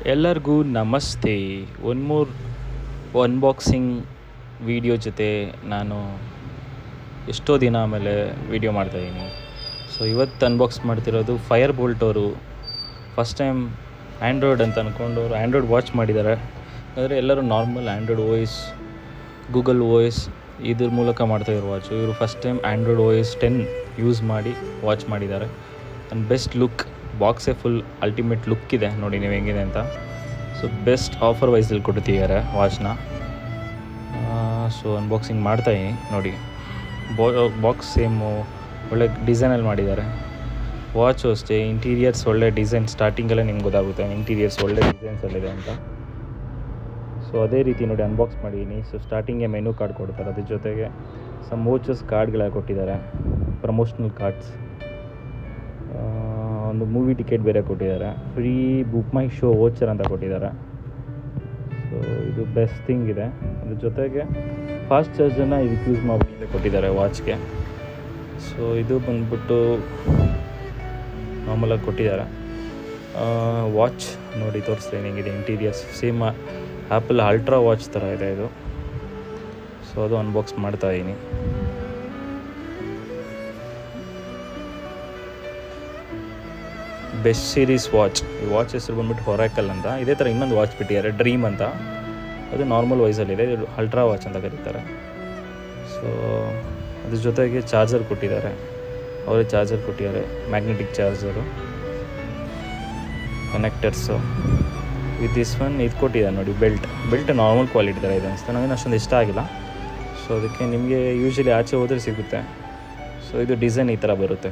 ಎಲ್ಲರಿಗೂ ನಮಸ್ತೆ. ಒಂದು ಮೂರು ಅನ್ಬಾಕ್ಸಿಂಗ್ ವೀಡಿಯೋ ಜೊತೆ ನಾನು ಎಷ್ಟೋ ದಿನ ಆಮೇಲೆ ವೀಡಿಯೋ ಮಾಡ್ತಾಯಿದ್ದೀನಿ. ಸೊ ಇವತ್ತು ಅನ್ಬಾಕ್ಸ್ ಮಾಡ್ತಿರೋದು ಫೈರ್ ಬೋಲ್ಟ್. ಅವರು ಫಸ್ಟ್ ಟೈಮ್ ಆ್ಯಂಡ್ರಾಯ್ಡ್ ಅಂತ ಅಂದ್ಕೊಂಡವರು ಆ್ಯಂಡ್ರಾಯ್ಡ್ ವಾಚ್ ಮಾಡಿದ್ದಾರೆ. ಆದರೆ ಎಲ್ಲರೂ normal android O S, Google O S ಇದ್ರ ಮೂಲಕ ಮಾಡ್ತಾಯಿರೋ ವಾಚು. ಇವರು first time android O S 10 use ಮಾಡಿ ವಾಚ್ ಮಾಡಿದ್ದಾರೆ. ಆ್ಯಂಡ್ ಬೆಸ್ಟ್ ಲುಕ್, ಬಾಕ್ಸೇ ಫುಲ್ ಅಲ್ಟಿಮೇಟ್ ಲುಕ್ ಇದೆ. ನೋಡಿ ನೀವು ಹೆಂಗಿದೆ ಅಂತ. ಸೊ ಬೆಸ್ಟ್ ಆಫರ್ ವೈಸಲ್ಲಿ ಕೊಡ್ತಿದ್ದಾರೆ ವಾಚ್ನ. ಸೊ ಅನ್ಬಾಕ್ಸಿಂಗ್ ಮಾಡ್ತಾಯಿದ್ದೀನಿ ನೋಡಿ. ಬಾಕ್ಸ್ ಸೇಮು ಒಳ್ಳೆ ಡಿಸೈನಲ್ಲಿ ಮಾಡಿದ್ದಾರೆ. ವಾಚು ಅಷ್ಟೇ, ಇಂಟೀರಿಯರ್ಸ್ ಒಳ್ಳೆ ಡಿಸೈನ್. ಸ್ಟಾರ್ಟಿಂಗಲ್ಲೇ ನಿಮ್ಗೆ ಗೊತ್ತಾಗುತ್ತೆ ಇಂಟೀರಿಯರ್ಸ್ ಒಳ್ಳೆ ಡಿಸೈನ್ಸಲ್ಲಿದೆ ಅಂತ. ಸೊ ಅದೇ ರೀತಿ ನೋಡಿ ಅನ್ಬಾಕ್ಸ್ ಮಾಡಿದ್ದೀನಿ. ಸೊ ಸ್ಟಾರ್ಟಿಂಗ್ಗೆ ಮೆನು ಕಾರ್ಡ್ ಕೊಡ್ತಾರೆ, ಅದ್ರ ಜೊತೆಗೆ ಸಮ್ ವೋಚರ್ಸ್ ಕಾರ್ಡ್ಗಳ ಕೊಟ್ಟಿದ್ದಾರೆ, ಪ್ರಮೋಷ್ನಲ್ ಕಾರ್ಡ್ಸ್. ಒಂದು ಮೂವಿ ಟಿಕೆಟ್ ಬೇರೆ ಕೊಟ್ಟಿದ್ದಾರೆ. ಫ್ರೀ ಬುಕ್ ಮೈ ಶೋ ವೋಚರ್ ಅಂತ ಕೊಟ್ಟಿದ್ದಾರೆ. ಸೊ ಇದು ಬೆಸ್ಟ್ ಥಿಂಗ್ ಇದೆ. ಅದ್ರ ಜೊತೆಗೆ ಫಾಸ್ಟ್ ಚಾರ್ಜನ್ನು ಇದಕ್ಕೆ ಯೂಸ್ ಮಾಡಿ ಕೊಟ್ಟಿದ್ದಾರೆ ವಾಚ್ಗೆ. ಸೊ ಇದು ಬಂದ್ಬಿಟ್ಟು ನಾರ್ಮಲಾಗಿ ಕೊಟ್ಟಿದ್ದಾರೆ. ವಾಚ್ ನೋಡಿ ತೋರಿಸ್ತೀನಿ ಹೆಂಗಿದೆ interiors. Same apple ultra watch ಥರ ಇದೆ ಇದು. ಸೊ ಅದು ಅನ್ಬಾಕ್ಸ್ ಮಾಡ್ತಾಯಿದ್ದೀನಿ. Best series watch. ಈ ವಾಚ್ ಹೆಸರು ಬಂದ್ಬಿಟ್ಟು ಹೊರಾಕಲ್ ಅಂತ. ಇದೇ ಥರ ಇನ್ನೊಂದು ವಾಚ್ ಬಿಟ್ಟಿದ್ದಾರೆ, ಡ್ರೀಮ್ ಅಂತ. ಅದು ನಾರ್ಮಲ್ ವೈಸಲ್ಲಿದೆ, ಇದು ಅಲ್ಟ್ರಾ ವಾಚ್ ಅಂತ ಕರೀತಾರೆ. ಸೊ ಅದ್ರ ಜೊತೆಗೆ ಚಾರ್ಜರ್ ಕೊಟ್ಟಿದ್ದಾರೆ, ಅವರೇ ಚಾರ್ಜರ್ ಕೊಟ್ಟಿದ್ದಾರೆ, magnetic charger, connectors. With this one ಇದು ಕೊಟ್ಟಿದ್ದಾರೆ ನೋಡಿ, ಬೆಲ್ಟ್ ನಾರ್ಮಲ್ ಕ್ವಾಲಿಟಿ ಥರ ಇದೆ ಅನಿಸ್ತಾ. ನನಗೇನು ಅಷ್ಟೊಂದು ಇಷ್ಟ ಆಗಿಲ್ಲ. ಸೊ ಅದಕ್ಕೆ ನಿಮಗೆ ಯೂಶ್ವಲಿ ಆಚೆ ಹೋದರೆ ಸಿಗುತ್ತೆ. ಸೊ ಇದು ಡಿಸೈನ್ ಈ ಥರ ಬರುತ್ತೆ.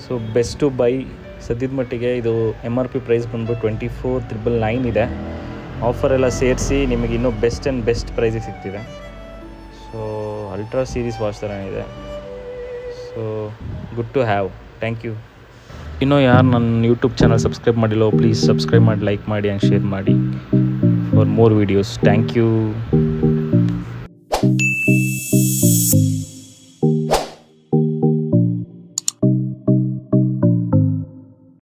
ಸೊ ಬೆಸ್ಟ್ ಟು ಬೈ ಸದ್ಯದ ಮಟ್ಟಿಗೆ ಇದು MRP ಪ್ರೈಸ್ ಬಂದ್ಬಿಟ್ಟು 24,999 ಇದೆ. ಆಫರ್ ಎಲ್ಲ ಸೇರಿಸಿ ನಿಮಗೆ ಇನ್ನೂ ಬೆಸ್ಟ್ ಪ್ರೈಸಿಗೆ ಸಿಗ್ತಿದೆ. ಸೊ ಅಲ್ಟ್ರಾ ಸೀರೀಸ್ ವಾಚ್ ಥರ ಇದೆ. So good to have. Thank you. ಇನ್ನೂ ಯಾರು ನನ್ನ ಯೂಟ್ಯೂಬ್ ಚಾನಲ್ ಸಬ್ಸ್ಕ್ರೈಬ್ ಮಾಡಿಲ್ಲೋ ಪ್ಲೀಸ್ ಸಬ್ಸ್ಕ್ರೈಬ್ ಮಾಡಿ, ಲೈಕ್ ಮಾಡಿ ಆ್ಯಂಡ್ ಶೇರ್ ಮಾಡಿ for more videos. Thank you.